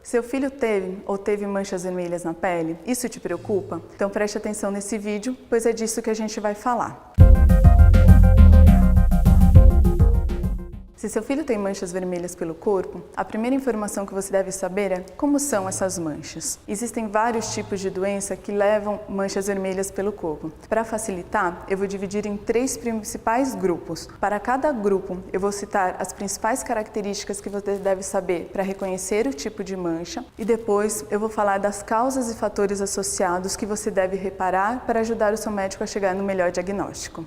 Seu filho teve ou teve manchas vermelhas na pele? Isso te preocupa? Então preste atenção nesse vídeo, pois é disso que a gente vai falar. Se seu filho tem manchas vermelhas pelo corpo, a primeira informação que você deve saber é como são essas manchas. Existem vários tipos de doença que levam manchas vermelhas pelo corpo. Para facilitar, eu vou dividir em 3 principais grupos. Para cada grupo, eu vou citar as principais características que você deve saber para reconhecer o tipo de mancha e depois eu vou falar das causas e fatores associados que você deve reparar para ajudar o seu médico a chegar no melhor diagnóstico.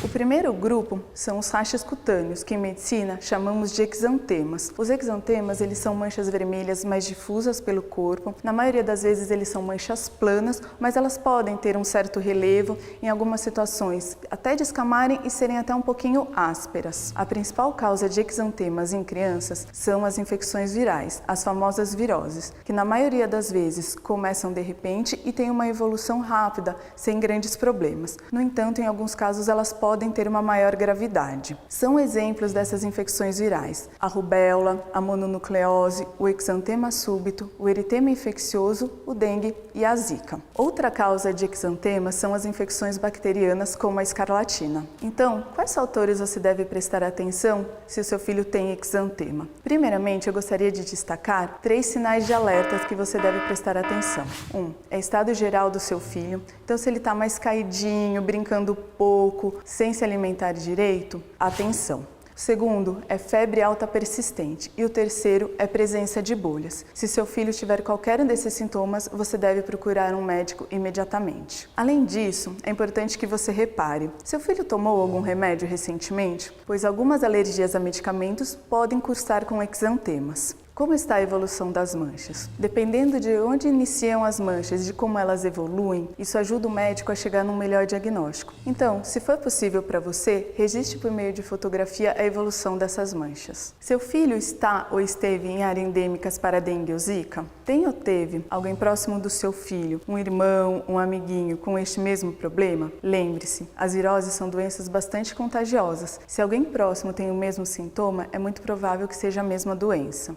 O primeiro grupo são os rachas cutâneos, que em medicina chamamos de exantemas. Os exantemas, eles são manchas vermelhas mais difusas pelo corpo. Na maioria das vezes eles são manchas planas, mas elas podem ter um certo relevo em algumas situações, até descamarem e serem até um pouquinho ásperas. A principal causa de exantemas em crianças são as infecções virais, as famosas viroses, que na maioria das vezes começam de repente e têm uma evolução rápida, sem grandes problemas. No entanto, em alguns casos elas podem ter uma maior gravidade. São exemplos dessas infecções virais: a rubéola, a mononucleose, o exantema súbito, o eritema infeccioso, o dengue e a zika. Outra causa de exantema são as infecções bacterianas, como a escarlatina. Então, quais fatores você deve prestar atenção se o seu filho tem exantema? Primeiramente, eu gostaria de destacar 3 sinais de alerta que você deve prestar atenção. 1. É estado geral do seu filho. Então, se ele está mais caidinho, brincando pouco, sem se alimentar direito, atenção. O segundo é febre alta persistente e o terceiro é presença de bolhas. Se seu filho tiver qualquer um desses sintomas, você deve procurar um médico imediatamente. Além disso, é importante que você repare: seu filho tomou algum remédio recentemente? Pois algumas alergias a medicamentos podem cursar com exantemas. Como está a evolução das manchas? Dependendo de onde iniciam as manchas e de como elas evoluem, isso ajuda o médico a chegar num melhor diagnóstico. Então, se for possível para você, registre por meio de fotografia a evolução dessas manchas. Seu filho está ou esteve em áreas endêmicas para dengue ou zika? Tem ou teve alguém próximo do seu filho, um irmão, um amiguinho, com este mesmo problema? Lembre-se, as viroses são doenças bastante contagiosas. Se alguém próximo tem o mesmo sintoma, é muito provável que seja a mesma doença.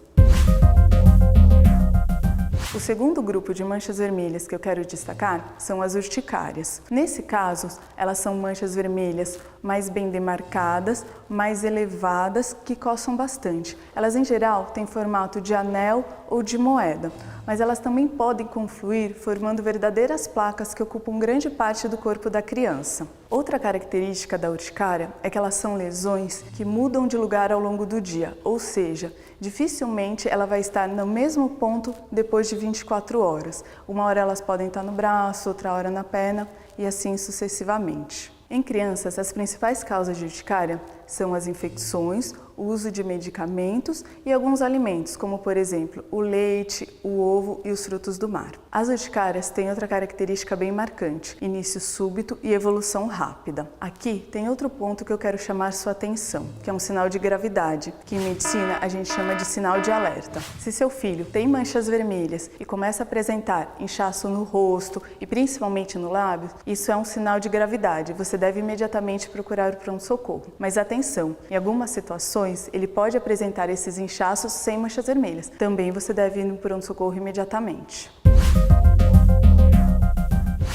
O segundo grupo de manchas vermelhas que eu quero destacar são as urticárias. Nesse caso, elas são manchas vermelhas mais bem demarcadas, mais elevadas, que coçam bastante. Elas, em geral, têm formato de anel ou de moeda, mas elas também podem confluir formando verdadeiras placas que ocupam grande parte do corpo da criança. Outra característica da urticária é que elas são lesões que mudam de lugar ao longo do dia, ou seja, dificilmente ela vai estar no mesmo ponto depois de 24 horas. Uma hora elas podem estar no braço, outra hora na perna e assim sucessivamente. Em crianças, as principais causas de urticária são as infecções, o uso de medicamentos e alguns alimentos, como por exemplo o leite, o ovo e os frutos do mar. As urticárias têm outra característica bem marcante: início súbito e evolução rápida. Aqui tem outro ponto que eu quero chamar sua atenção, que é um sinal de gravidade, que em medicina a gente chama de sinal de alerta. Se seu filho tem manchas vermelhas e começa a apresentar inchaço no rosto e principalmente no lábio, isso é um sinal de gravidade. Você deve imediatamente procurar o pronto-socorro. Mas atenção, em algumas situações ele pode apresentar esses inchaços sem manchas vermelhas. Também você deve ir no pronto-socorro imediatamente.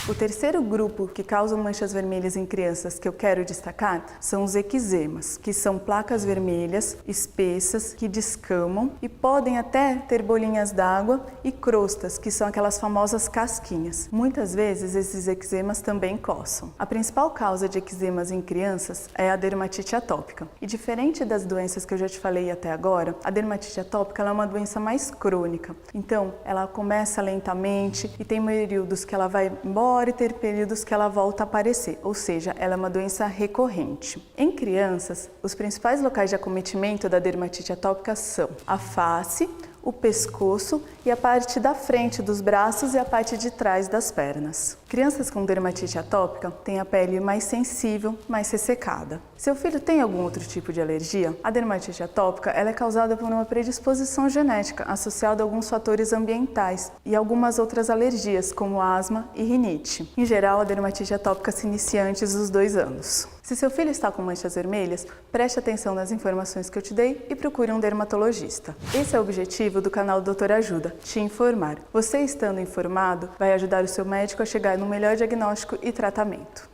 O terceiro grupo que causa manchas vermelhas em crianças que eu quero destacar são os eczemas, que são placas vermelhas, espessas, que descamam e podem até ter bolinhas d'água, e crostas, que são aquelas famosas casquinhas. Muitas vezes esses eczemas também coçam. A principal causa de eczemas em crianças é a dermatite atópica. E diferente das doenças que eu já te falei até agora, a dermatite atópica é uma doença mais crônica. Então, ela começa lentamente e tem períodos que ela vai embora e ter períodos que ela volta a aparecer, ou seja, ela é uma doença recorrente. Em crianças, os principais locais de acometimento da dermatite atópica são a face, o pescoço e a parte da frente dos braços e a parte de trás das pernas. Crianças com dermatite atópica têm a pele mais sensível, mais ressecada. Seu filho tem algum outro tipo de alergia? A dermatite atópica ela é causada por uma predisposição genética associada a alguns fatores ambientais e algumas outras alergias, como asma e rinite. Em geral, a dermatite atópica se inicia antes dos 2 anos. Se seu filho está com manchas vermelhas, preste atenção nas informações que eu te dei e procure um dermatologista. Esse é o objetivo do canal Doutor Ajuda, te informar. Você estando informado vai ajudar o seu médico a chegar no melhor diagnóstico e tratamento.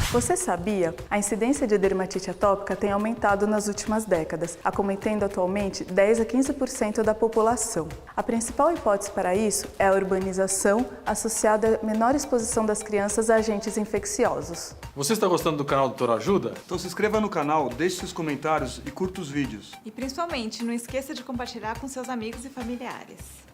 Você sabia? A incidência de dermatite atópica tem aumentado nas últimas décadas, acometendo atualmente 10 a 15% da população. A principal hipótese para isso é a urbanização associada à menor exposição das crianças a agentes infecciosos. Você está gostando do canal Doutor Ajuda? Então se inscreva no canal, deixe seus comentários e curta os vídeos. E principalmente, não esqueça de compartilhar com seus amigos e familiares.